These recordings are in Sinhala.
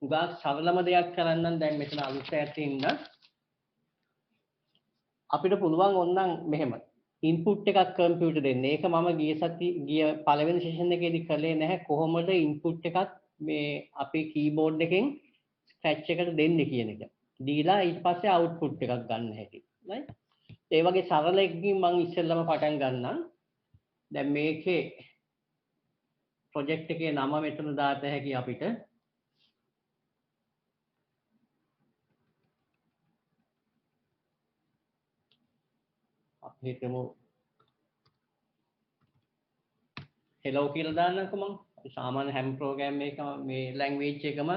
උගා සරලම දෙයක් කරන්නම් දැන් මෙතන අලුත් ඇත් ඉන්න අපිට පුළුවන් ඕනනම් මෙහෙම ඉන්පුට් එකක් කම්පියුටර් දෙන්න. ඒක මම ගිය පළවෙනි සෙෂන් එකේදී කළේ නැහැ කොහොමද ඉන්පුට් එකක් මේ අපේ කීබෝඩ් එකෙන් ස්ක්‍රැච් එකට දෙන්නේ කියන එක. දීලා ඊට පස්සේ අවුට්පුට් එකක් ගන්න හැටි. right? ඒ වගේ සරල එකකින් මම ඉස්සෙල්ලම පටන් ගන්නම්. දැන් මේකේ ප්‍රොජෙක්ට් එකේ නම මෙතන දාත හැකි අපිට. අපි හිතමු hello කියලා දාන්නම්කො මම. අපි සාමාන්‍ය හැම ප්‍රෝග්‍රෑම් එකකම මේ ලැන්ග්වේජ් එකම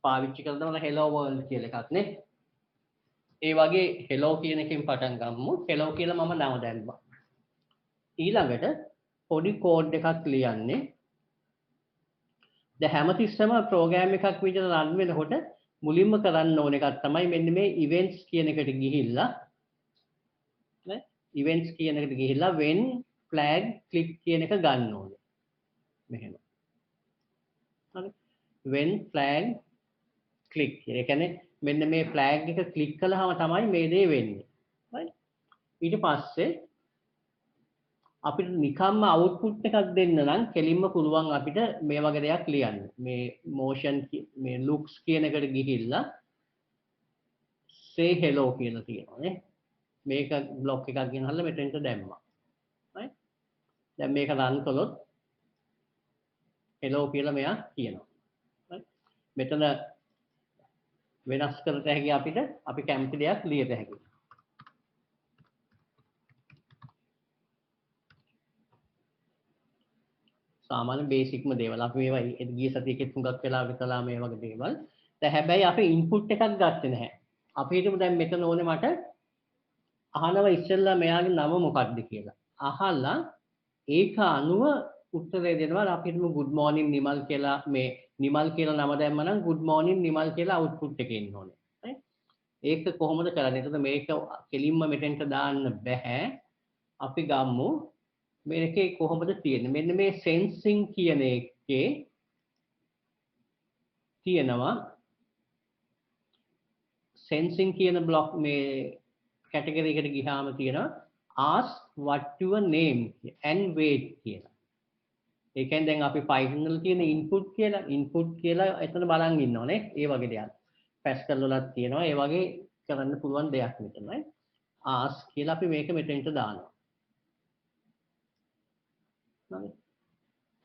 පාවිච්චි කරනවා hello world කියලා එකක් නේ. ඒ වගේ hello කියන එකෙන් පටන් ගමු. hello කියලා මම නම දැම්මා. ඊළඟට පොඩි කෝඩ් එකක් ලියන්නේ. දැන් හැමතිස්සෙම ප්‍රෝග්‍රෑම් එකක් විදිහට රන් වෙනකොට මුලින්ම කරන්න ඕන එකක් තමයි මෙන්න මේ events කියන එකට ගිහිල්ලා නේ events කියන එකට ගිහිල්ලා when flag click කියන එක ගන්න ඕනේ. මෙහෙම. හරි. when flag click. ඒ කියන්නේ මෙන්න මේ flag එක click කළාම තමයි මේ දේ වෙන්නේ. right? ඊට පස්සේ අපිට නිකම්ම අවුට්පුට් එකක් දෙන්න නම් කෙලින්ම පුළුවන් අපිට මේ වගේ දෙයක් ලියන්න. මේ motion මේ looks කියන එකට ගිහිල්ලා say hello කියලා තියෙනවා නේ. මේක බ්ලොක් එකක් ගෙනහල්ලා මෙතෙන්ට දැම්මා. right? දැන් මේක රන් කළොත් hello කියලා මෙයා කියනවා. right? මෙතන වෙනස් කරත හැකි අපිට අපි කැමති දෙයක් ලියත හැකි. සාමාන්‍ය බේසික්ම දේවල් අපි මේවා ගිය සතියේත් හුඟක් වෙලා විතලා මේ වගේ දේවල්. දැන් හැබැයි අපි ඉන්පුට් එකක් ගත්තේ නැහැ. අපි හිතමු දැන් මෙතන ඕනේ මට අහනවා ඉස්සෙල්ලා මෙයාගේ නම මොකක්ද කියලා. අහලා ඒක අනුව උත්තරය දෙනවා. අපි හිතමු good morning නිමල් කියලා මේ නිමල් කියලා නම දැම්ම නම් good morning නිමල් කියලා අවුට්පුට් එකේ එන්න ඕනේ. ඒක කොහොමද කරන්නේ? එතකොට මේක කෙලින්ම මෙතෙන්ට දාන්න බෑ. අපි ගමු මේකේ කොහොමද තියෙන්නේ? මෙන්න මේ sensing කියන එකේ තියෙනවා sensing කියන block මේ category එකට ගියාම තියෙනවා ask what your name and wait කියලා. ඒ කියන්නේ දැන් අපි Python වල තියෙන input කියලා එතන බලන් ඉන්නවනේ. ඒ වගේ දෙයක්. Pascal වලත් තියෙනවා. ඒ වගේ කරන්න පුළුවන් දෙයක් මෙතනයි. ask කියලා අපි මේක මෙතෙන්ට දානවා.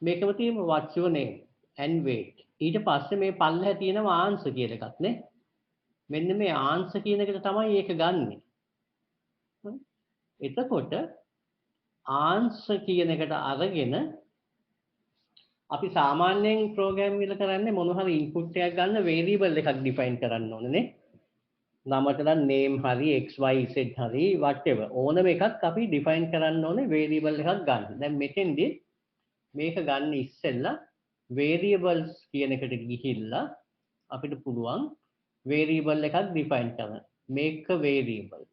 මේකම තියෙම what's your name and wait. ඊට පස්සේ මේ පල්ලෙහා තියෙනවා answer කියලා එකක් නේ. මෙන්න මේ answer කියන එකට තමයි ඒක ගන්නෙ. එතකොට answer කියන එකට අරගෙන අපි සාමාන්‍යයෙන් ප්‍රෝග්‍රෑම් වල කරන්නේ මොන හරි ඉන්පුට් එකක් ගන්න වේරියබල් එකක් ඩිෆයින් කරන්න ඕනේ නේ. නමට නම් name හරි xyz හරි whatever ඕනම එකක් අපි ඩිෆයින් කරන්න ඕනේ වේරියබල් එකක් ගන්න. දැන් මෙතෙන්දී මේක ගන්න ඉස්සෙල්ලා variables කියන එකට ගිහිල්ලා අපිට පුළුවන් variable එකක් define කරන්න. make a variable.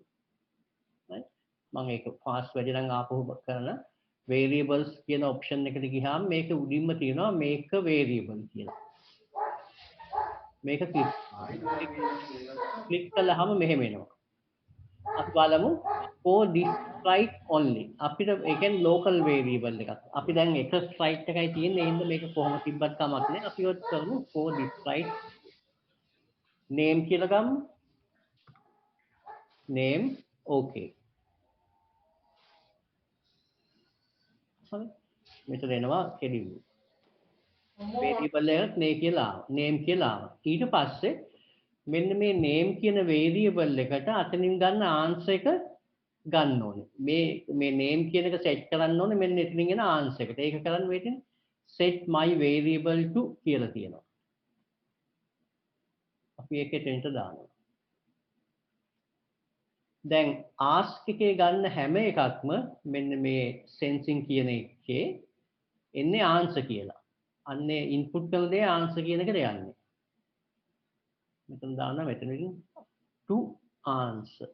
right? මම ඒක fast වැඩි නම් ආපහු කරන variables කියන option එකට ගියාම මේක උඩින්ම තියෙනවා make a variable කියලා. මේක click කළාම මෙහෙම එනවා. අපි බලමු for this strike only. අපිට ඒ කියන්නේ local variable එකක්. අපි දැන් එක strike එකයි තියෙන්නේ. ඒ හින්දා මේක කොහොම තිබ්බත් කමක් නැහැ. අපි ඔත් කරමු for this strike name කියලා ගමු. name okay. හරි. මෙතන එනවා කෙලින්ම. variable එකක් name කියලා. ඊට පස්සේ මෙන්න මේ name කියන variable එකට අතනින් ගන්න answer එක ගන්න ඕනේ. මේ name කියන එක set කරන්න ඕනේ මෙන්න එතනින් එන answer එකට. ඒක කරන්න වෙන්නේ set my variable to කියලා තියෙනවා. අපි ඒක එතනට දානවා. දැන් ask එකේ ගන්න හැම එකක්ම මෙන්න මේ sensing කියන එකේ එන්නේ answer කියලා. අන්නේ input කරන දේ answer කියන එකට යන්නේ. මෙතන දානවා මෙතනින් to answer.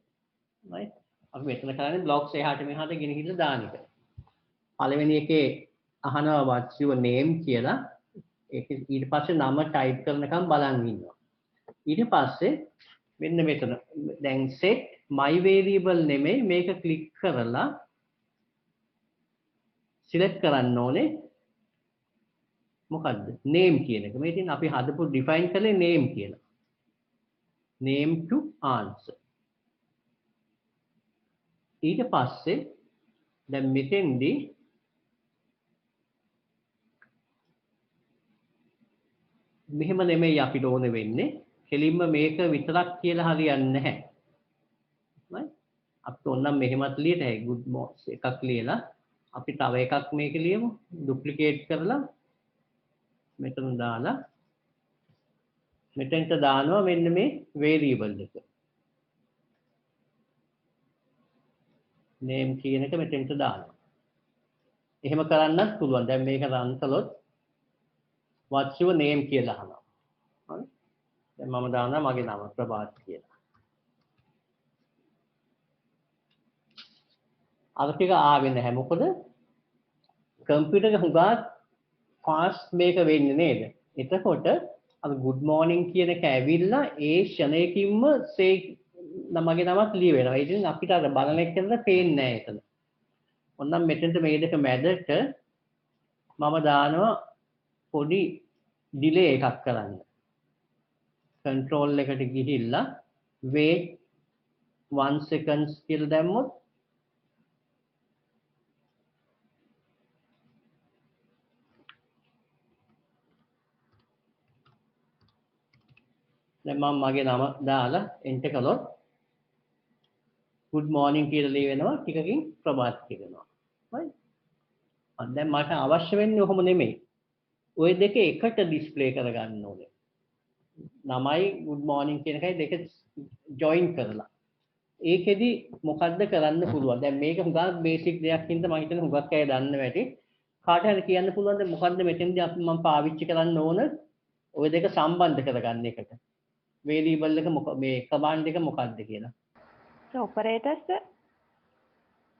right? අපි මෙතන කරන්නේ blocks එහාට මෙහාට ගෙනහිල්ලා දාන එක. පළවෙනි එකේ අහනවා what's your name කියලා. ඒක ඊට පස්සේ නම ටයිප් කරනකම් බලන් ඉන්නවා. ඊට පස්සේ මෙන්න මෙතන දැන් set my variable නෙමෙයි මේක ක්ලික් කරලා සිලෙක්ට් කරන්න ඕනේ මොකද්ද name කියන එක. මේ ඉතින් අපි හදපු define කරේ name කියලා. name to answer. ඊට පස්සේ දැන් මෙතෙන්දී මෙහෙම නෙමෙයි අපිට ඕනේ වෙන්නේ. කෙලින්ම මේක විතරක් කියලා හරියන්නේ නැහැ. right? අපිට ඕනම් මෙහෙමත් ලියන්න හැයි good morning එකක් ලියලා අපි තව එකක් මේක ලියමු. duplicate කරලා මෙතන දාලා මෙතෙන්ට දානවා මෙන්න මේ variable එක. name කියන එක මෙතෙන්ට දානවා. එහෙම කරන්නත් පුළුවන්. දැන් මේක run කළොත් what's your name කියලා අහනවා. හරි? දැන් මම දානවා මගේ නම ප්‍රභාත් කියලා. අර ටික ආවෙ නැහැ. මොකද කම්පියුටර් එක හුඟා ෆාස්ට් මේක වෙන්නේ නේද? එතකොට අර good morning කියන එක ඇවිල්ලා ඒ ෂණයකින්ම මගේ නමක් ලිය වෙනවා. ඉතින් අපිට අර බලන එකෙන්ද පේන්නේ නැහැ එතන. ඔන්නම් මෙතෙන්ට මේ දෙක මැදට මම දානවා පොඩි ඩිලේ එකක් කරන්න. control එකට ගිහිල්ලා wait 1 seconds කියලා දැම්මොත් දැන් මම මගේ නම දාලා enter කළොත් good morning කියලා ලියවෙනවා ටිකකින් ප්‍රභාත් කියනවා. right? දැන් මට අවශ්‍ය වෙන්නේ ඔහොම නෙමෙයි. ওই දෙක එකට ඩිස්ප්ලේ කරගන්න ඕනේ. නමයි good morning කියන එකයි දෙක join කරලා. ඒකෙදි මොකද්ද කරන්න පුළුවන්? දැන් මේක හුඟක් බේසික් දෙයක් හින්දා මම හිතන්නේ හුඟක් අය දන්න වැඩි. කාට හරි කියන්න පුළුවන්ද මොකද්ද මෙතෙන්දී අපි මම පාවිච්චි කරන්න ඕන ওই දෙක සම්බන්ධ කරගන්න එකට. variable එක මේ command එක මොකක්ද කියලා.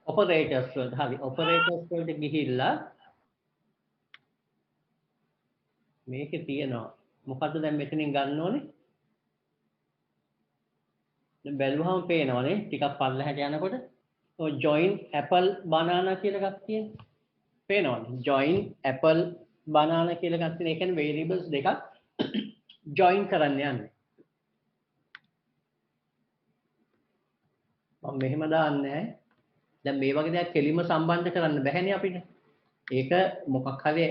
operators වලට හරි operators වලට ගිහිල්ලා මේකේ තියෙනවා මොකද්ද දැන් මෙතනින් ගන්න ඕනේ? දැන් බැලුවම පේනවනේ ටිකක් පල්ලෙහාට යනකොට ඔය join apple banana කියලා එකක් තියෙනවා. පේනවනේ join apple banana කියලා එකක් තියෙන. ඒ කියන්නේ variables දෙකක් join කරන්න යන්නේ. මම මෙහෙම දාන්නේ නැහැ. දැන් මේ වගේ දෙයක් කෙලින්ම සම්බන්ධ කරන්න බැහැනේ අපිට. ඒක මොකක් හරි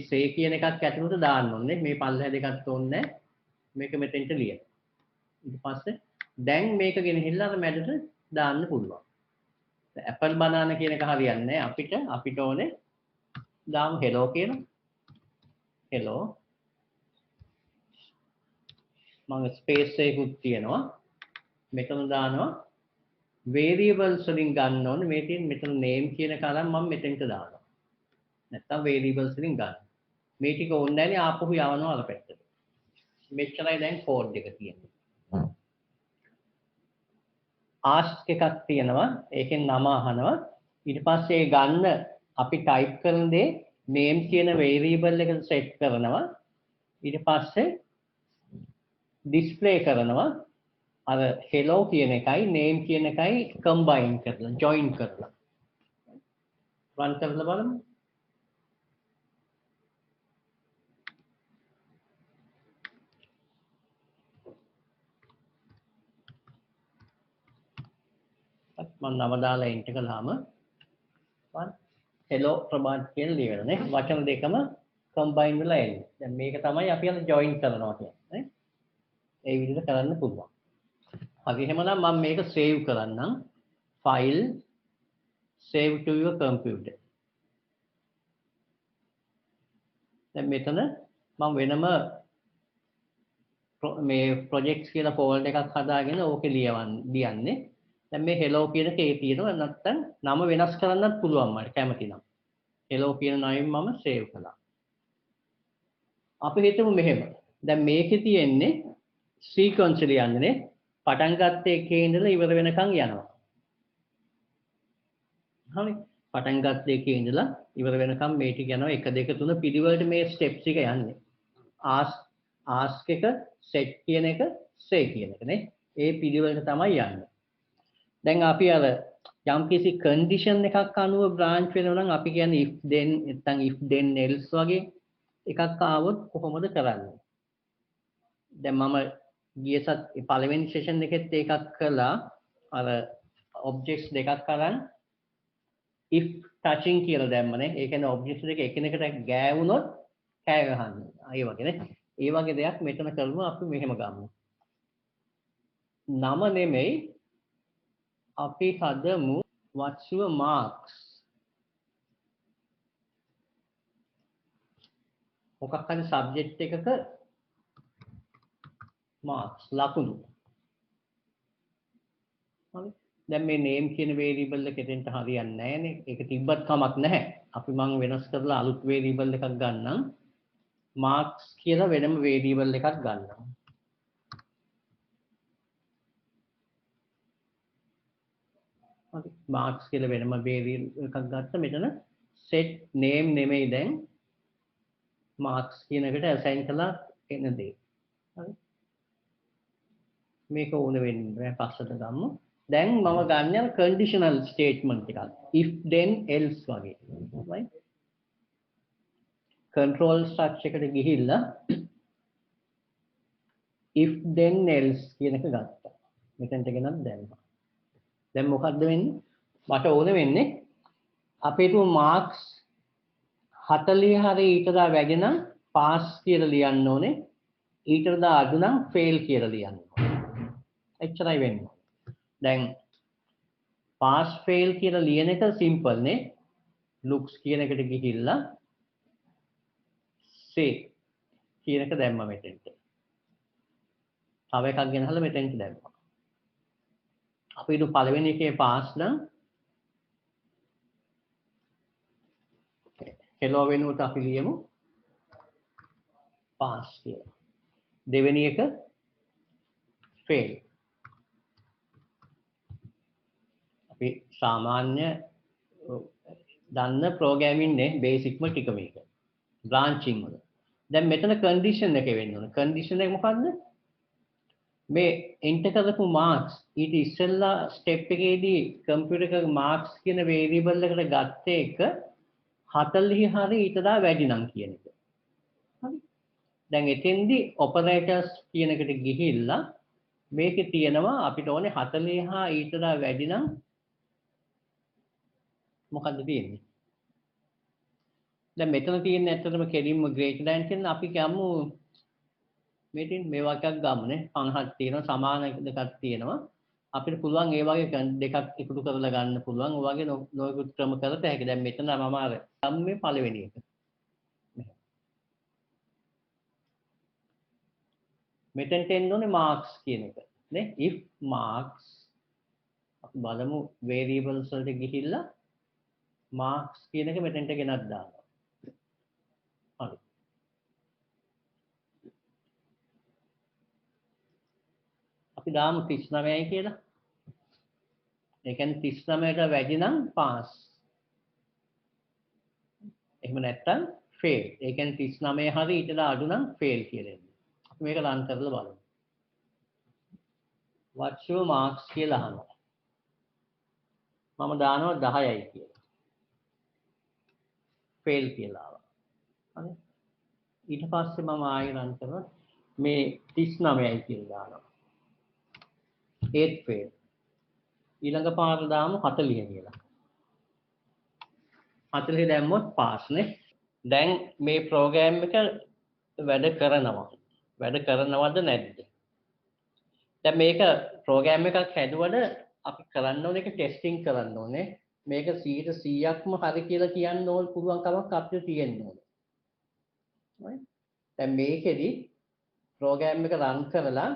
say කියන එකක් ඇතුළත දාන්න ඕනේ. මේ පල්ලෙහා දෙකක් ඕනේ නැහැ. මේක මෙතෙන්ට ලියන්න. ඊට පස්සේ දැන් මේක ගෙනහිල්ලා අර මැදට දාන්න පුළුවන්. apple banana කියන එක හරියන්නේ නැහැ අපිට. අපිට ඕනේ දාමු hello කියන. hello. මම ස්පේස් එකකුත් තියනවා. මෙතන දානවා variables වලින් ගන්න ඕනේ. මේ තියෙන මෙතන name කියන කලම් මම මෙතෙන්ට දානවා. නැත්තම් variables වලින් ගන්න. මේ ටික ඕනේ නැහැනේ ආපහු යවනවා අර පැත්තට. මෙච්චරයි දැන් කෝඩ් එක තියෙන්නේ. ask එකක් තියෙනවා. ඒකෙන් නම අහනවා. ඊට පස්සේ ගන්න අපි type කරන දේ name කියන variable එකට set කරනවා. ඊට පස්සේ display කරනවා. අර hello කියන එකයි name කියන එකයි combine කරලා join කරලා run කරලා බලමු. මම නම දාලා enter කළාම hello ප්‍රභාත් කියලා ලියවෙනවා නේ. වචන දෙකම combine වෙලා එන්නේ. දැන් මේක තමයි අපි අර join කරනවා කියන්නේ. ඒ විදිහට කරන්න පුළුවන්. හරි එහෙමනම් මම මේක save කරන්නම්. file save to your computer. දැන් මෙතන මම වෙනම මේ projects කියලා folder එකක් හදාගෙන ඕකේ ලියන්නේ. දැන් මේ hello කියන එකේ තියෙනවා නැත්නම් නම වෙනස් කරන්නත් පුළුවන් මට කැමති නම්. hello කියන නමින් මම save කළා. අපි හිතමු මෙහෙම. දැන් මේකේ තියෙන්නේ sequence එක යන්නේ පටන් ගත්ත එකේ ඉඳලා ඉවර වෙනකන් යනවා. හරි. පටන් ගත්ත එකේ ඉඳලා ඉවර වෙනකන් මේ ටික යනවා 1 2 3 පිළිවෙලට මේ ස්ටෙප්ස් එක යන්නේ. ask එක set කියන එක say කියන එක නේ. ඒ පිළිවෙලට තමයි යන්නේ. දැන් අපි අර යම් කිසි condition එකක් අනුව branch වෙනවා නම් අපි කියන්නේ if then නැත්නම් if then else වගේ එකක් ආවොත් කොහොමද කරන්නේ? දැන් මම ගිය පළවෙනි session එකෙත් ඒකක් කළා. අර objects දෙකක් අරන් if touching කියලා දැම්මනේ. ඒ කියන්නේ objects දෙක එකිනෙකට ගෑවුනොත් කෑ ගහන්නේ. ඒ වගේ නේ. ඒ වගේ දෙයක් මෙතන කරමු අපි මෙහෙම ගමු. නම නෙමෙයි අපි හදමු what's your marks? මොකක් හරි subject එකක marks ලකුණු. හරි. දැන් මේ name කියන variable එක දෙන්න හරියන්නේ නැහැ නේ. ඒක තිබ්බත් කමක් නැහැ. අපි මම වෙනස් කරලා අලුත් variable එකක් ගන්නම්. marks කියලා වෙනම variable එකක් ගන්නවා. හරි. marks කියලා වෙනම variable එකක් ගත්ත මෙතන set name නෙමෙයි දැන් marks කියන එකට assign කළා එන දේ. හරි. මේක ඕන වෙන්නේ පස්සට ගමු. දැන් මම ගන්න conditional statement එකක්. if then else වගේ. right? control structure එකට ගිහිල්ලා if then else කියන එක ගත්තා. මෙතනට ගෙනත් දැම්මා. දැන් මොකද්ද වෙන්නේ? මට ඕන වෙන්නේ අපේ තු marks 40 හරි ඊට වඩා වැඩි නම් pass කියලා ලියන්න ඕනේ. ඊට වඩා අඩු නම් fail කියලා ලියන්න ඕනේ. එච්චරයි වෙන්නේ. දැන් pass fail කියලා ලියන එක simple නේ. looks කියන එකට ගිහිල්ලා say කියන එක දැම්මා මෙතෙන්ට. තව එකක් ගෙනහලා මෙතෙන්ට දැම්මා. අපි ඊට පළවෙනි එකේ pass නම් hello වෙනුවට අපි ලියමු pass කියලා. දෙවෙනි එක fail. අපි සාමාන්‍ය දන්න ප්‍රෝග්‍රෑමින් නේ බේසික්ම ටික මේක. branching වල. දැන් මෙතන condition එක වෙන්න ඕන. condition එක මොකද්ද? මේ enter කරපු marks ඊට ඉස්සෙල්ලා step එකේදී computer එක marks කියන variable එකට ගත්ත එක 40 හරි ඊට වඩා වැඩි නම් කියන එක. හරි. දැන් එතෙන්දී operators කියන එකට ගිහිල්ලා මේකේ තියෙනවා අපිට ඕනේ 40 හා ඊට වඩා වැඩි නම් මොකද්ද තියෙන්නේ? දැන් මෙතන තියෙන්නේ ඇත්තටම කෙලින්ම greater than කියන අපි කියමු මේටින් මේ වගේක් ගමුනේ 50ක් තියෙනවා සමාන දෙකක් තියෙනවා අපිට පුළුවන් ඒ වගේ දෙකක් එකතු කරලා ගන්න පුළුවන් ඔය වගේ නොයෙකුත් ක්‍රම කරත හැකියි. දැන් මෙතන මම අර ගම්මේ පළවෙනි එක. මෙතෙන්ට එන්න ඕනේ marks කියන එක නේ. if marks අපි බලමු variables වලට ගිහිල්ලා marks කියන එක මෙතෙන්ට ගෙනත් දානවා. හරි. අපි දාමු 39යි කියලා. ඒ කියන්නේ 39ට වැඩි නම් pass. එහෙම නැත්නම් fail. ඒ කියන්නේ 39 හරි ඊට අඩු නම් fail කියලා එන්නේ. අපි මේක run කරලා බලමු. what's your marks කියලා අහනවා. මම දානවා 10යි කියලා. fail කියලා ආවා. හරි. ඊට පස්සේ මම ආයෙ run කරනවා මේ 39යි කියලා දානවා. ඒත් fail. ඊළඟ පාර දාමු 40 කියලා. 40 දැම්මොත් pass නේ. දැන් මේ ප්‍රෝග්‍රෑම් එක වැඩ කරනවා. වැඩ කරනවද නැද්ද? දැන් මේක ප්‍රෝග්‍රෑම් එකක් හැදුවද අපි කරන්න ඕනේ ඒක ටෙස්ටිං කරන්න ඕනේ. මේක 100%ක්ම හරි කියලා කියන්න ඕන පුළුවන් කමක් අපිට තියෙන්න ඕනේ. right? දැන් මේකෙදි ප්‍රෝග්‍රෑම් එක රන් කරලා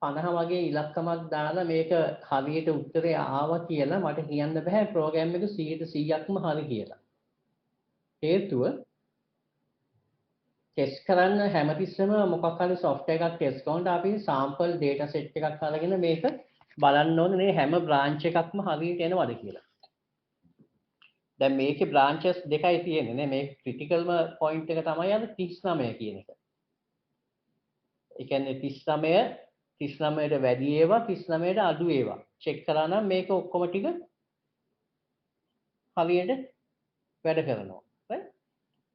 50 වගේ ඉලක්කමක් දාලා මේක හරියට උත්තරේ ආවා කියලා මට කියන්න බෑ ප්‍රෝග්‍රෑම් එක 100%ක්ම හරි කියලා. හේතුව ටෙස්ට් කරන්න හැමතිස්සෙම මොකක් හරි software එකක් ටෙස්ට් කරනකොට අපි sample data set එකක් අරගෙන මේක බලන්න ඕනේ මේ හැම branch එකක්ම හරියට එනවද කියලා. දැන් මේකේ branches දෙකයි තියෙන්නේ නේ. මේ critical point එක තමයි අර 39 කියන එක. ඒ කියන්නේ 39ට වැඩි ඒවා 39ට අඩු ඒවා චෙක් කරා නම් මේක ඔක්කොම ටික හරියට වැඩ කරනවා. right?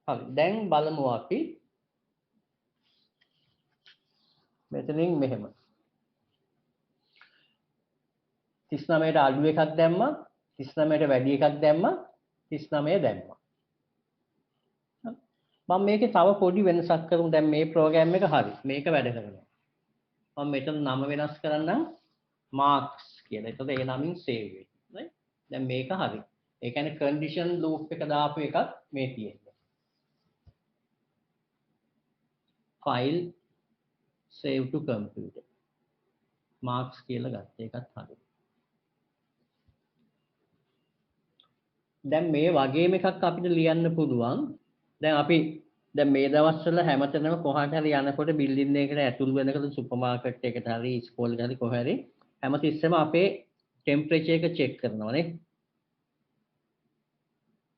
හරි. දැන් බලමු අපි මෙතනින් මෙහෙම 39ට අඩු එකක් දැම්මා 39ට වැඩි එකක් දැම්මා 39 දැම්මා. මම මේකේ තව පොඩි වෙනසක් කරමු. දැන් මේ ප්‍රෝග්‍රෑම් එක හරි. මේක වැඩ කරනවා. මම මෙතන නම වෙනස් කරන්නම් marks කියලා. එතකොට ඒ නමින් save වෙයි. right? දැන් මේක හරි. ඒ කියන්නේ condition loop එක දාපු එකක් මේ තියෙන්නේ. file save to computer. marks කියලා ගත්ත එකත් හරි. දැන් මේ වගේම එකක් අපිට ලියන්න පුළුවන්. දැන් අපි දැන් මේ දවස්වල හැමතැනම කොහාට හරි යනකොට බිල්ඩින් එකකට ඇතුල් වෙනකොට සුපර් මාකට් එකට හරි ඉස්කෝලේට හරි කොහේ හරි හැමතිස්සෙම අපේ ටෙම්පරේචර් එක චෙක් කරනවා නේ.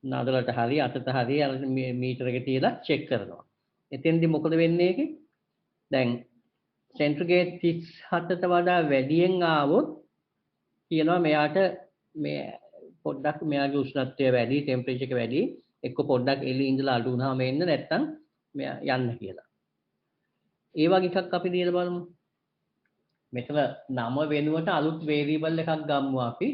නඩලට හරි අතට හරි අර මීටර එක තියලා චෙක් කරනවා. එතෙන්දි මොකද වෙන්නේ ඒකේ? දැන් සෙන්ටිග්‍රේඩ් 37ට වඩා වැඩියෙන් ආවොත් කියනවා මෙයාට මේ පොඩ්ඩක් මෙයාගේ උෂ්ණත්වය වැඩි ටෙම්පරේචර් එක වැඩි එක්ක පොඩ්ඩක් එළිය ඉඳලා අඩු වුණාම එන්න නැත්තම් මෙයා යන්න කියලා. ඒ වගේ එකක් අපි ලියලා බලමු. මෙතන නම වෙනුවට අලුත් වේරියබල් එකක් ගමු අපි.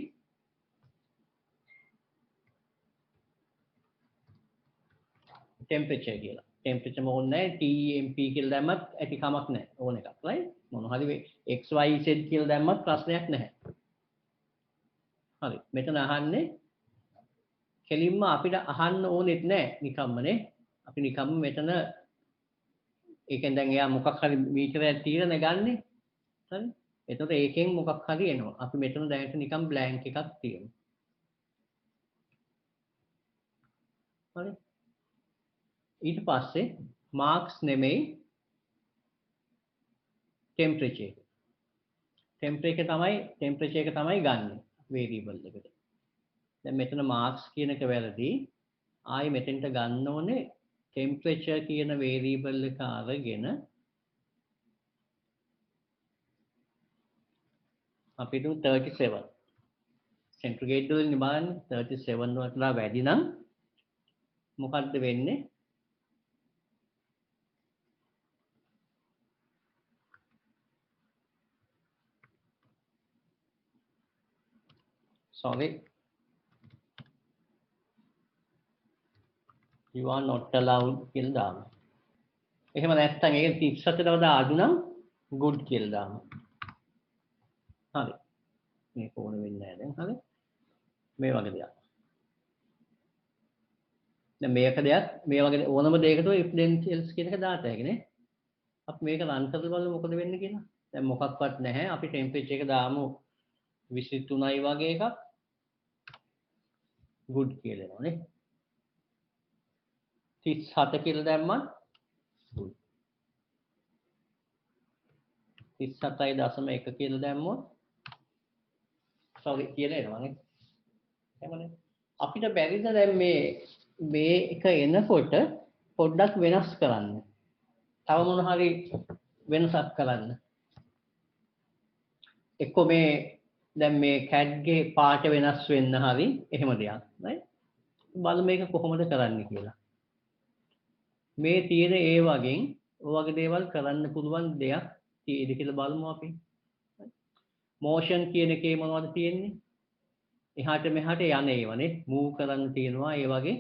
ටෙම්පරේචර් කියලා. ටෙම්පරේචර් මොකද නැහැ temp කියලා දැම්මත් ඇති කමක් නැහැ. ඕන එකක්. right? මොන හරි xyz කියලා දැම්මත් ප්‍රශ්නයක් නැහැ. හරි. මෙතන අහන්නේ කෙලින්ම අපිට අහන්න ඕනෙත් නැහැ නිකම්මනේ. අපි නිකම්ම මෙතන ඒකෙන් දැන් එයා මොකක් හරි මීටරයක් තීරණ ගන්නෙ. හරි. එතකොට ඒකෙන් මොකක් හරි එනවා. අපි මෙතන දැනට නිකම් බ්ලැන්ක් එකක් තියෙනවා. හරි. ඊට පස්සේ මාක්ස් නෙමෙයි ටෙම්පරේචර් එක. ටෙම්පරේචර් එක තමයි ගන්න වේරියබල් එකට. දැන් මෙතන මාක්ස් කියන එක වැරදි. ආයි මෙතෙන්ට ගන්න ඕනේ ටෙම්පරේචර් කියන වේරියබල් එක අරගෙන අපි දුන් 37 සෙන්ටිග්‍රේඩ් වලින් බලන්න 37 වලට වැඩි නම් මොකද්ද වෙන්නේ? sorry you are not allowed කියලා දාමු. එහෙම නැත්නම් ඒක 37ට වඩා අඩු නම් good කියලා දාමු. හරි. මේක ඕන වෙන්නේ නැහැ දැන්. හරි. මේ වගේ දෙයක්. දැන් මේක දෙයක් මේ වගේ ඕනම දෙයකට if then else කියන එක දාත හැකියි නේ. අපි මේක රන් කරලා බලමු මොකද වෙන්නේ කියලා. දැන් මොකක්වත් නැහැ. අපි ටෙම්පරේචර් එක දාමු 23යි වගේ එකක්. good කියලා එනවා නේ. 37 කියලා දැම්මත් good. 37.1 කියලා දැම්මොත් sorry කියලා එනවා නේ. එහෙමනේ. අපිට බැරිද දැන් මේ එක එනකොට පොඩ්ඩක් වෙනස් කරන්න. තව මොන හරි වෙනසක් කරන්න. එක්ක මේ දැන් මේ කැට්ගේ පාට වෙනස් වෙන්න හරි එහෙම දෙයක්. right? බලමු මේක කොහොමද කරන්නේ කියලා. මේ තියෙන ඒ වගේ දේවල් කරන්න පුළුවන් දෙයක් තියෙද කියලා බලමු අපි. motion කියන එකේ මොනවද තියෙන්නේ? එහාට මෙහාට යන ඒවානේ move කරන්න තියෙනවා ඒ වගේ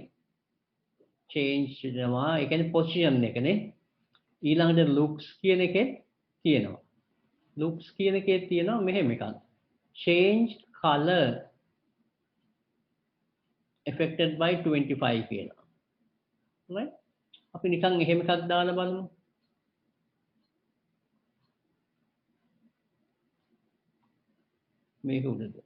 change වෙනවා ඒ කියන්නේ position එකනේ. ඊළඟට looks කියන එකේ තියෙනවා. looks කියන එකේ තියෙනවා මෙහෙම එකක්. change color affected by 25 කියලා. right? අපි නිකන් එහෙම එකක් දාලා බලමු. මේක උඩද.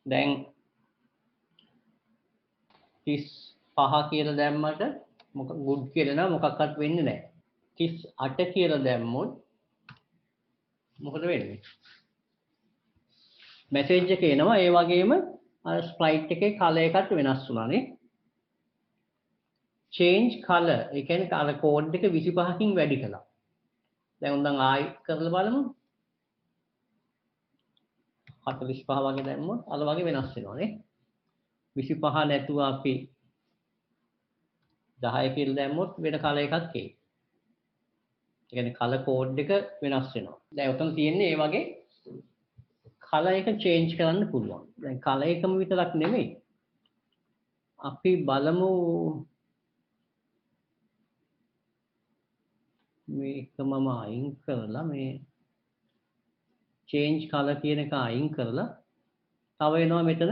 දැන් 35 කියලා දැම්මට මොකක් good කියලා නෑ මොකක්වත් වෙන්නේ නැහැ. 38 කියලා දැම්මොත් මොකද වෙන්නේ? මැසේජ් එක එනවා ඒ වගේම අර ස්ප්‍රයිට් එකේ කලර් එකත් වෙනස් වුණානේ. change color ඒ කියන්නේ අර කෝඩ් එක 25කින් වැඩි කළා. දැන් උන් ආයි කරලා බලමු. 45 වගේ දැම්මොත් අර වගේ වෙනස් වෙනවා නේ. 25 නැතුව අපි 10 කියලා දැම්මොත් වෙන කලර් එකක් එයි. ඒ කියන්නේ කලර් කෝඩ් එක වෙනස් වෙනවා. දැන් උතන තියෙන්නේ මේ වගේ කලර් එක change කරන්න පුළුවන්. දැන් කලර් එකම විතරක් නෙමෙයි. අපි බලමු මේක මම අයින් කරලා මේ change color කියන එක අයින් කරලා තව එනවා මෙතන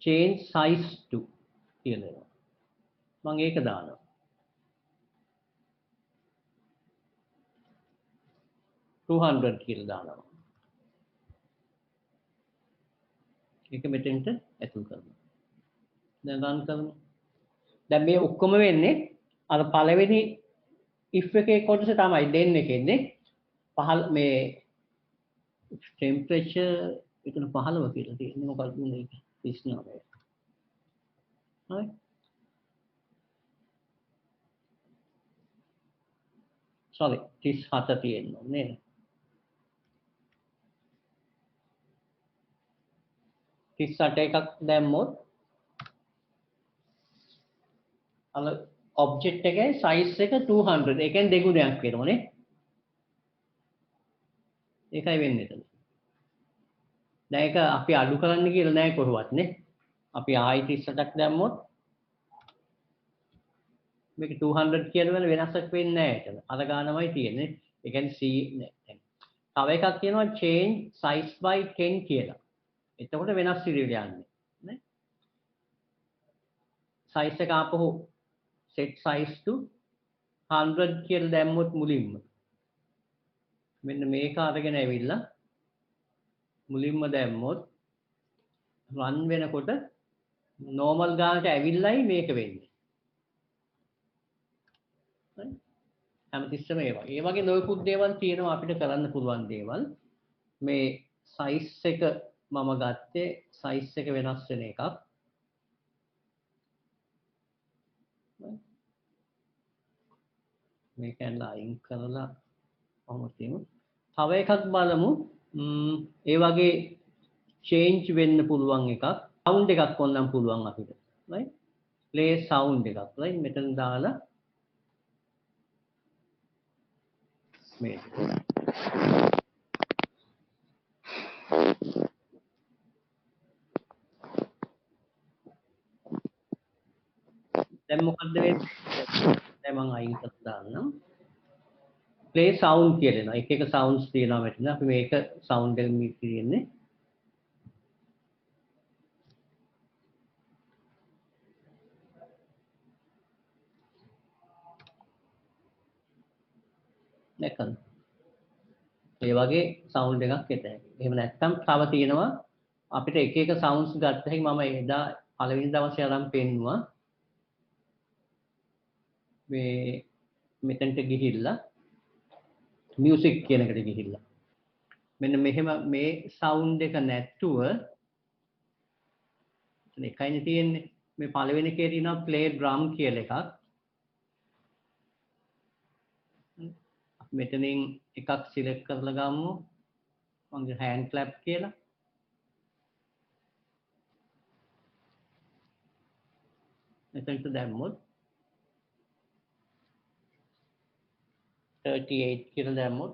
change size to කියලා එනවා. මම ඒක දානවා. $200 කියලා දානවා. ඒක මෙතෙන්ට ඇතුල් කරනවා. දැන් run කරමු. දැන් මේ ඔක්කොම වෙන්නේ අර පළවෙනි if එකේ කොටස තමයි den එකෙන්නේ. පහළ මේ temperature එතන 15 කියලා තියෙන්නේ මොකක්ද මේක 39. හරි. sorry 37 තියෙනවා නේද? 38 එකක් දැම්මොත් අර ඔබ්ජෙක්ට් එකේ size එක 200. ඒ කියන්නේ දෙගුණයක් වෙනවනේ. ඒකයි වෙන්නේ එතන. දැන් ඒක අපි අඩු කරන්න කියලා නෑ කොහොමවත් නේ. අපි ආයි 38ක් දැම්මොත් මේක 200 කියලා වෙන වෙනසක් වෙන්නේ නෑ එතන. අර ගානමයි තියෙන්නේ. ඒ කියන්නේ C නෑ. තව එකක් කියනවා change size by 10 කියලා. එතකොට වෙනස් විදිහට යන්නේ නේ. size එක ආපහු set size to 100 කියලා දැම්මොත් මුලින්ම මෙන්න මේක අරගෙන ඇවිල්ලා මුලින්ම දැම්මොත් run වෙනකොට normal ගානට ඇවිල්ලායි මේක වෙන්නේ. හරි. හැමතිස්සෙම ඒ වගේ නොයෙකුත් දේවල් තියෙනවා අපිට කරන්න පුළුවන් දේවල්. මේ size එක මම ගත්තේ size එක වෙනස් වෙන එකක්. මේක අයින් කරලා කොහොමද තියෙන්නේ? තව එකක් බලමු. ඒ වගේ change වෙන්න පුළුවන් එකක්. sound එකක් ඕනනම් පුළුවන් අපිට. right? play sound එකක්. right? මෙතන දාලා මේ දැන් මොකද්ද වෙන්නේ? දැන් මම අයින් කරලා දාන්නම්. play sound කියලා එනවා. එක එක sounds තියෙනවා මෙතන. අපි මේක sound එකෙන් තියෙන්නේ. නැකන්. ඒ වගේ sound එකක් එතන. එහෙම නැත්නම් තව තියෙනවා අපිට එක එක sounds ගත්ත හැකි මම එදා පළවෙනි දවසේ අරන් පෙන්නුවා. මේ මෙතනට ගිහිල්ලා music කියන එකට ගිහිල්ලා මෙන්න මෙහෙම මේ sound එක නැතුව එතන එකයිනේ තියෙන්නේ. මේ පළවෙනි එකේ තියෙනවා play drum කියලා එකක්. මෙතනින් එකක් select කරලා ගමු. මගේ hand clap කියලා. මෙතනට දැම්මොත් 38 කියලා දැම්මොත්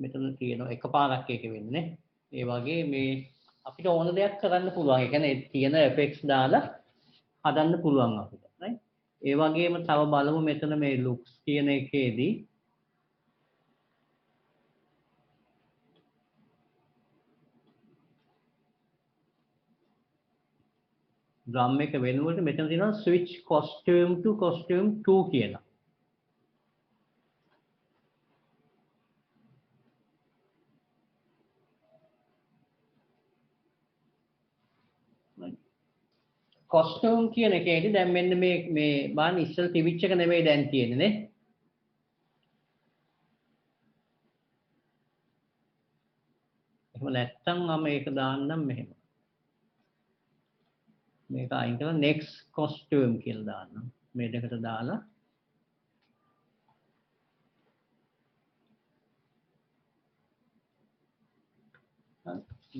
මෙතන තියෙනවා එකපාරක් ඒක වෙන්නේ. ඒ වගේ මේ අපිට ඕන දෙයක් කරන්න පුළුවන්. ඒ කියන්නේ තියෙන effects දාලා හදන්න පුළුවන් අපිට. right? ඒ වගේම තව බලමු මෙතන මේ looks කියන එකේදී drum එක වෙනුවට මෙතන තියෙනවා switch costume to costume 2 කියලා. costume කියන එකේදී දැන් මෙන්න මේ බලන්න ඉස්සෙල් තිබිච්ච එක නෙමෙයි දැන් තියෙන්නේ නේ. නැත්තම් මම ඒක දාන්නම් මෙහෙම. මේක අයින් කරලා next costume කියලා දාන්නම්. මේ දෙකට දාලා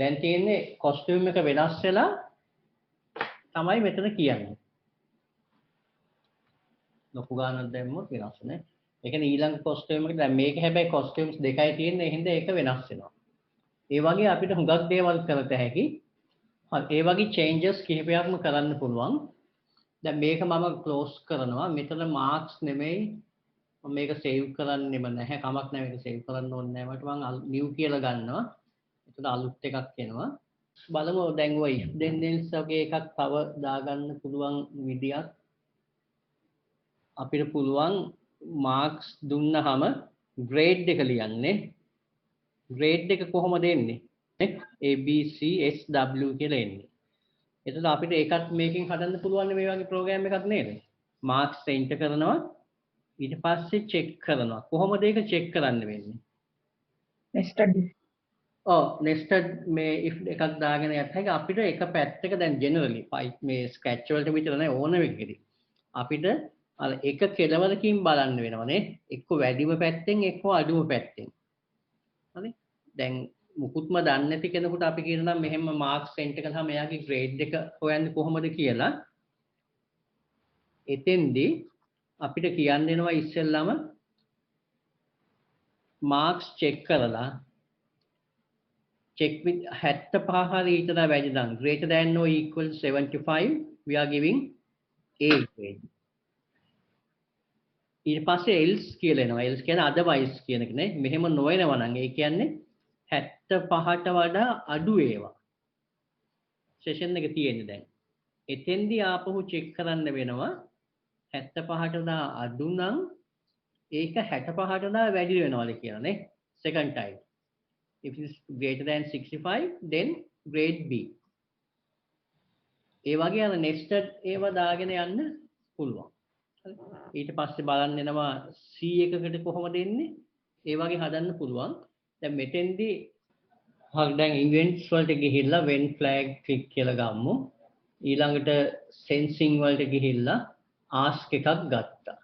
දැන් තියෙන්නේ costume එක වෙනස් වෙලා තමයි මෙතන කියන්නේ. ලොකු ගානක් දැම්මොත් වෙනස් නේ. ඒ කියන්නේ ඊළඟ costume එක දැන් මේක හැබැයි costumes දෙකයි තියෙන්නේ. ඒ හින්දා ඒක වෙනස් වෙනවා. ඒ වගේ අපිට හුඟක් දේවල් කරත හැකි. ඒ වගේ changes කිහිපයක්ම කරන්න පුළුවන්. දැන් මේක මම close කරනවා. මෙතන marks නෙමෙයි මම මේක save කරන්නෙම නැහැ. කමක් නැහැ මේක save කරන්න ඕනේ නැහැ. මට මම new කියලා ගන්නවා. එතන අලුත් එකක් එනවා. බලමු දැන් ඔය if then else වගේ එකක් තව දාගන්න පුළුවන් විදියක් අපිට පුළුවන් marks දුන්නහම grade එක ලියන්නේ. grade එක කොහොමද එන්නේ? A B C S W කියලා එන්නේ. එතකොට අපිට ඒකත් මේකෙන් හදන්න පුළුවන් මේ වගේ ප්‍රෝග්‍රෑම් එකක් නේද? marks enter කරනවා ඊට පස්සේ check කරනවා. කොහොමද ඒක check කරන්න වෙන්නේ? nested nested මේ if එකක් දාගෙන යත් අපිට එක පැත්තක දැන් generally මේ scratch වලට විතර නෑ ඕන එකකදී. අපිට අර එක කෙලවරකින් බලන්න වෙනවනේ. එක්ක වැඩිම පැත්තෙන් එක්ක අඩුම පැත්තෙන්. හරි? දැන් මුකුත්ම දන්නේ නැති කෙනෙකුට අපි කියනවා මෙහෙම මාක්ස් එන්ටර් කරාම එයාගේ ග්‍රේඩ් එක හොයන්නේ කොහොමද කියලා. එතෙන්දී අපිට කියන්න වෙනවා ඉස්සෙල්ලාම මාක්ස් චෙක් කරලා check with 75 හරි ඊට වැඩි නම් greater than or equal to 75 we are giving A grade. ඊට පස්සේ else කියලා එනවා. else කියන්නේ otherwise කියන එක නේ. මෙහෙම නොවනවා නම් ඒ කියන්නේ 75ට වඩා අඩු ඒවා. සෙෂන් එක තියෙන්නේ දැන්. එතෙන්දී ආපහු චෙක් කරන්න වෙනවා 75ට වඩා අඩු නම් ඒක 65ට වඩා වැඩි වෙනවද කියලා නේ. second time. If it is greater than 65 then grade B. ඒ වගේ අර nested ඒවා දාගෙන යන්න පුළුවන්. ඊට පස්සේ බලන්න එනවා C එකකට කොහොමද එන්නේ? ඒ වගේ හදන්න පුළුවන්. දැන් මෙතෙන්දී හරි දැන් events වලට ගිහිල්ලා when flag click කියලා ගමු. ඊළඟට sensing වලට ගිහිල්ලා ask එකක් ගත්තා.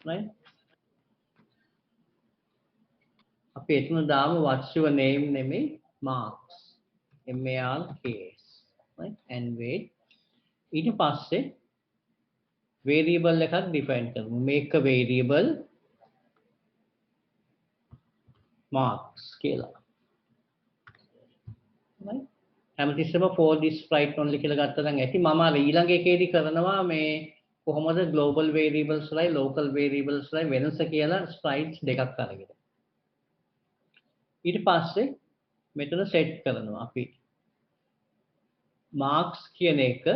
right? අපි එතන දාමු what's your name නෙමෙයි marks. MARKS. right? and wait. ඊට පස්සේ variable එකක් define කරමු. make a variable marks කියලා. right? හැමතිස්සෙම for this flight only කියලා ගත්තා නම් ඇති. මම අර ඊළඟ එකේදී කරනවා මේ කොහොමද global variables ලයි local variables ලයි වෙනස කියලා sprites දෙකක් අරගෙන. ඊට පස්සේ මෙතන set කරනවා අපි marks කියන එක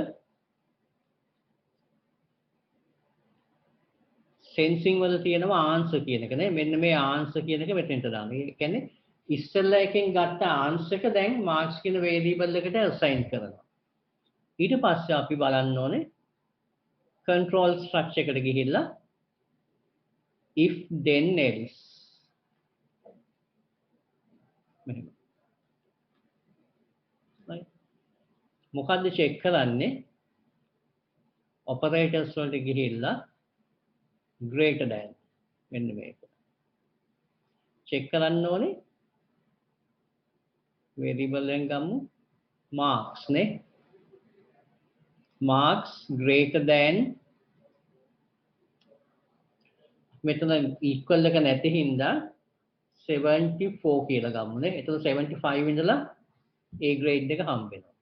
sensing වල තියෙනවා answer කියන එක නේ. මෙන්න මේ answer කියන එක මෙතෙන්ට දාන්න. ඒ කියන්නේ ඉස්සෙල්ලා එකෙන් ගත්ත answer එක දැන් marks කියන variable එකට assign කරනවා. ඊට පස්සේ අපි බලන්න ඕනේ control structure එකට ගිහිල්ලා if then else මෙහෙම. right? මොකද්ද check කරන්නේ? operators වලට ගිහිල්ලා greater than මෙන්න මේක. check කරන්න ඕනේ variable එකෙන් ගමු marks නේ. marks greater than මෙතන equal එක නැති හින්දා 74 කියලා ගමු නේ. එතකොට 75 ඉඳලා A grade එක හම්බ වෙනවා.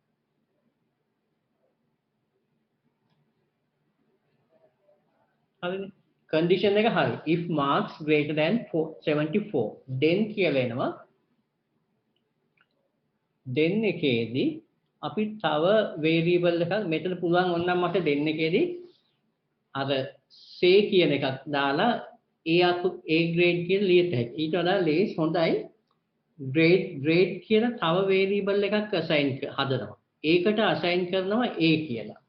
හරිනේ. condition එක හරි. if marks greater than 74 then කියලා එනවා. then එකේදී අපි තව variable එකක් මෙතන පුළුවන් ඕනනම් මට then එකේදී අර say කියන එකක් දාලා A grade කියලා ලියත හැකියි. ඊට වඩා ලේස් හොඳයි grade කියලා තව variable එකක් assign හදනවා. ඒකට assign කරනවා A කියලා.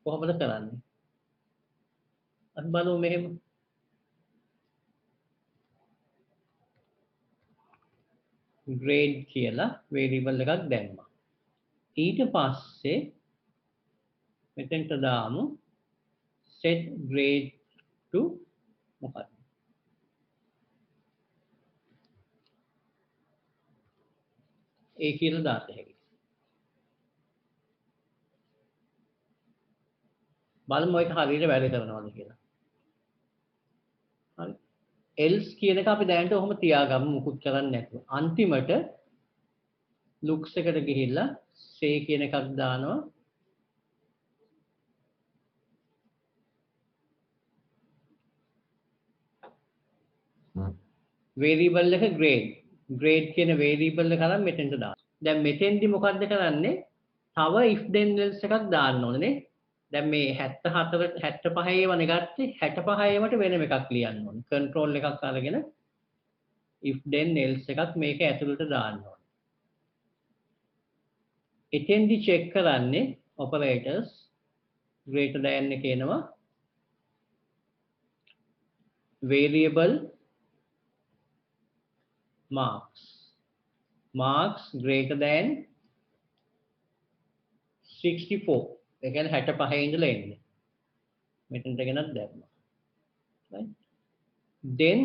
කොහොමද කරන්නේ? අපි බලමු මෙහෙම. grade කියලා variable එකක් දැම්මා. ඊට පස්සේ මෙතෙන්ට දාමු set grade to මොකක්ද? ඒ කියලා දාත හැකියි. බලමු ඒක හරියට වැඩ කරනවද කියලා. හරි. else කියන එක අපි දැනට ඔහොම තියාගමු මුකුත් කරන්නේ නැතුව. අන්තිමට looks එකට ගිහිල්ලා say කියන එකක් දානවා. variable එක grade කියන variable එක අරන් මෙතෙන්ට දාන්න. දැන් මෙතෙන්දි මොකද්ද කරන්නේ? තව if then else එකක් දාන්න ඕනේ නේ. දැන් මේ 74 75 ඒවනේ ගත්තේ 65 ඒවට වෙනම එකක් ලියන්න ඕනේ. control එකක් අරගෙන if then else එකක් මේක ඇතුළට දාන්න ඕනේ. එතෙන්දි check කරන්නේ operators greater than එක එනවා variable marks greater than 64. ඒ කියන්නේ 65 ඉඳලා එන්නේ. මෙතනට ගෙනත් දැම්මා. right? then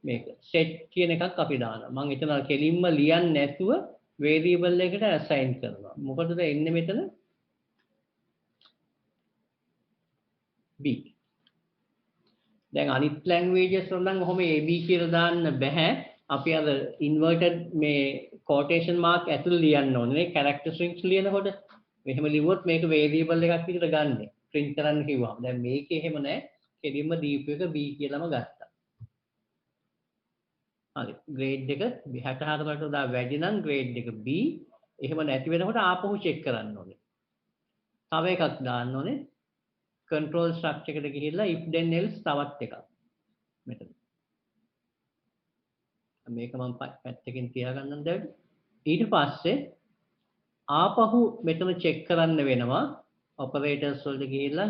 මේක set කියන එකක් අපි දානවා. මම එතන කෙලින්ම ලියන්නේ නැතුව variable එකට assign කරනවා. මොකටද එන්නේ මෙතන? b. දැන් අනිත් languages වල නම් ඔහොම ab කියලා දාන්න බෑ. අපි අර inverted මේ quotation mark ඇතුළේ ලියන්න ඕනේ නේ character strings ලියනකොට. මෙහෙම ලිව්වොත් මේක variable එකක් විදිහට ගන්න. print කරන්න කිව්වම. දැන් මේකේ එහෙම නැහැ. කෙලින්ම දීපු එක b කියලාම ගත්තා. හරි. grade එක 64කට වඩා වැඩි නම් grade එක b. එහෙම නැති වෙනකොට ආපහු check කරන්න ඕනේ. තව එකක් දාන්න ඕනේ. control structure එකට ගිහිල්ලා if then else තවත් එකක්. මෙතන. මේක මම පැත්තකින් තියාගන්නම් දැන්. ඊට පස්සේ ආපහු මෙතන check කරන්න වෙනවා operators වලට ගිහිල්ලා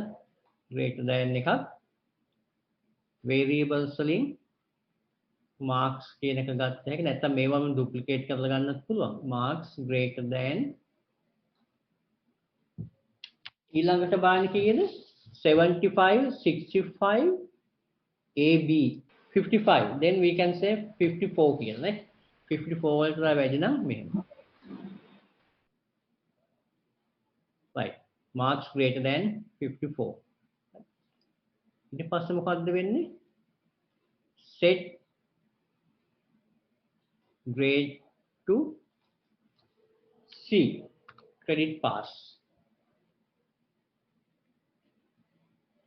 greater than එකක් variables වලින් marks කියන එක ගත්ත හැකි නැත්නම් මේවම duplicate කරලා ගන්නත් පුළුවන් marks greater than ඊළඟට බාන්නේ කීයද 75 65 AB 55 then we can say 54 කියලා නේ 54 වලට වැඩි නම් මෙහෙම right marks greater than 54 ඊට පස්සේ මොකද්ද වෙන්නේ set grade to C credit pass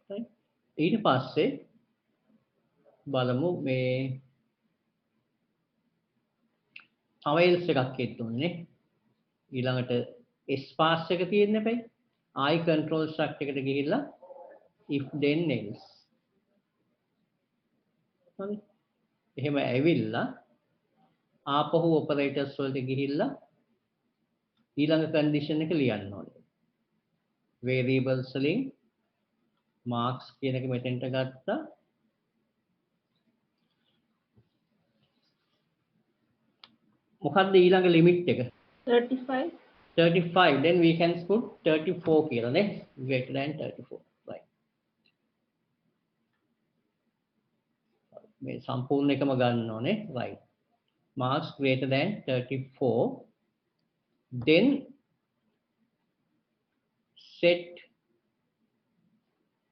right ඊට පස්සේ බලමු මේ තව else එකක් එන්න ඕනේ ඊළඟට S pass එක තියෙන්න එපයි ආයි control structure එකට ගිහිල්ලා if then else හරි එහෙම ඇවිල්ලා ආපහු operators වලට ගිහිල්ලා ඊළඟ condition එක ලියන්න ඕනේ variables වලින් marks කියන එක මෙතෙන්ට ගත්තා මොකද්ද ඊළඟ limit එක 35 then we can put 34 කියලා නේ greater than 34 right මේ සම්පූර්ණ එකම ගන්න ඕනේ right marks greater than 34 then set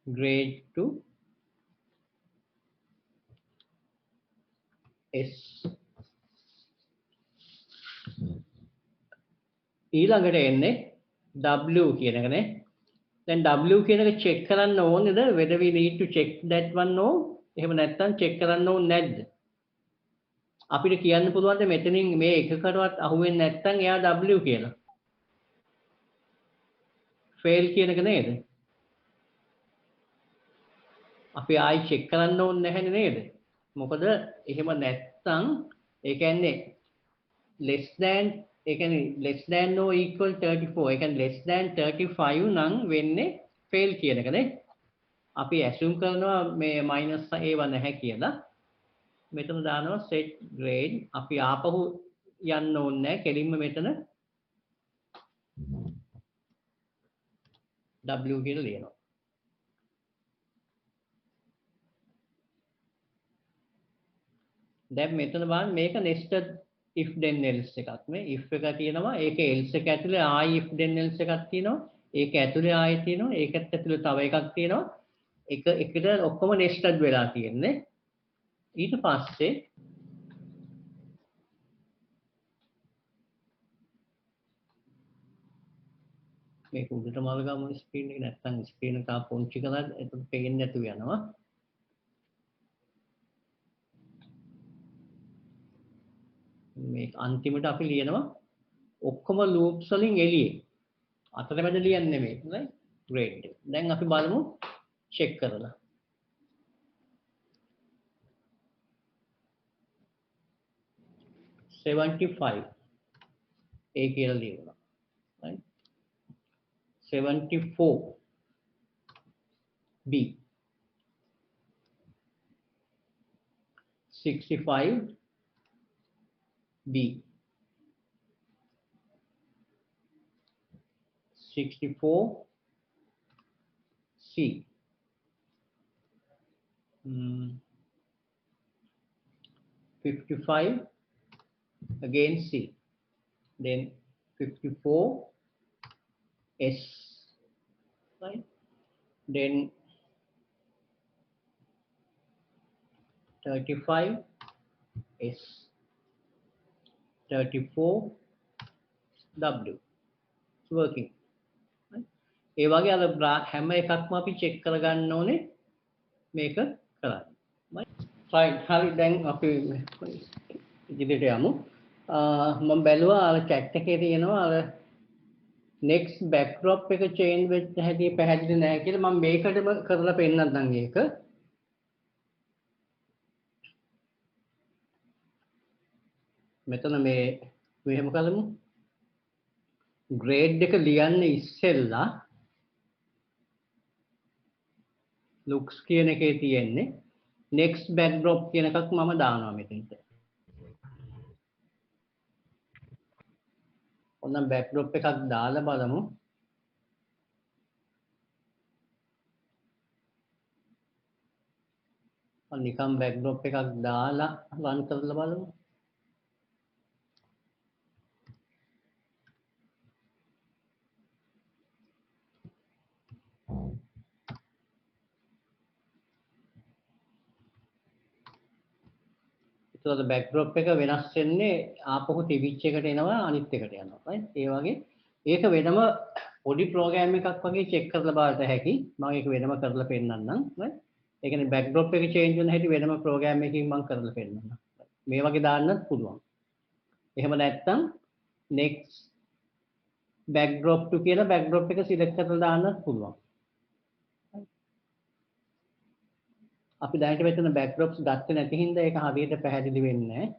grade to S ඊළඟට එන්නේ W කියන එකනේ දැන් W කියන එක check කරන්න ඕනේද whether we need to check that one or එහෙම නැත්නම් check කරන්න ඕනේ නැද්ද අපිට කියන්න පුළුවන් මෙතනින් මේ එකකටවත් අහුවෙන්නේ නැත්නම් එයා W කියලා fail කියන එක නේද අපි ආයි check කරන්න ඕනේ නැහැ නේද මොකද එහෙම නැත්නම් ඒ කියන්නේ less than ඒ කියන්නේ less than or equal 34 ඒ කියන්නේ less than 35 නම් වෙන්නේ fail කියන එක නේ අපි assume කරනවා මේ minus ඒව නැහැ කියලා මෙතන දානවා set grade අපි ආපහු යන්න ඕනේ නැහැ කෙලින්ම මෙතන w කියලා ලියනවා දැන් මෙතන බලන්න මේක nested if then else එකක් මේ if එක තියෙනවා ඒකේ else එක ඇතුලේ ආයි if then else එකක් තියෙනවා ඒක ඇතුලේ ආයි තියෙනවා ඒකත් ඇතුලේ තව එකක් තියෙනවා එක එකට ඔක්කොම nested වෙලා තියෙන්නේ ඊට පස්සේ මේක උඩට මල් ගමු ස්ක්‍රීන් එක නැත්තම් ස්ක්‍රීන් එක පොන්චි කරලා එතකොට පේන්නේ නැතුව යනවා මේක අන්තිමට අපි ලියනවා ඔක්කොම ලූප්ස් වලින් එළියේ අතරමැද ලියන්නේ නෙමෙයි right grade දැන් අපි බලමු චෙක් කරලා $75 ඒ කියලා ලියනවා right 74 B 65 B 64 C 55 again C then 54 S right then 35 S 34 W it's working right ඒ වගේ අර හැම එකක්ම අපි චෙක් කරගන්න ඕනේ මේක කරන්න right හරි දැන් අපි ඉදිරියට යමු මම බැලුවා අර chat එකේ තියෙනවා අර next backdrop එක change වෙච්ච හැටි පැහැදිලි නැහැ කියලා මම මේකටම කරලා පෙන්නන්නම් ඒක මෙතන මේ මෙහෙම කරමු grade එක ලියන්න ඉස්සෙල්ලා looks කියන එකේ තියෙන්නේ next backdrop කියන එකක් මම දානවා මෙතනට ඔන්න backdrop එකක් දාලා බලමු නිකම් backdrop එකක් දාලා run කරලා බලමු ඒතකොට backdrop එක වෙනස් වෙන්නේ ආපහු තිබිච්ච එකට එනවා අනිත් එකට යනවා right ඒ වගේ ඒක වෙනම පොඩි ප්‍රෝග්‍රෑම් එකක් වගේ චෙක් කරලා බලන්න හැකි මම ඒක වෙනම කරලා පෙන්නන්නම් right ඒ කියන්නේ backdrop එක change වෙන හැටි වෙනම ප්‍රෝග්‍රෑම් එකකින් මම කරලා පෙන්නන්නම් මේ වගේ දාන්නත් පුළුවන් එහෙම නැත්නම් next backdrop to කියලා backdrop එක select කරලා දාන්නත් පුළුවන් අපි දැනට මෙතන backdrops ගත්තේ නැති හින්දා ඒක හරියට පැහැදිලි වෙන්නේ නැහැ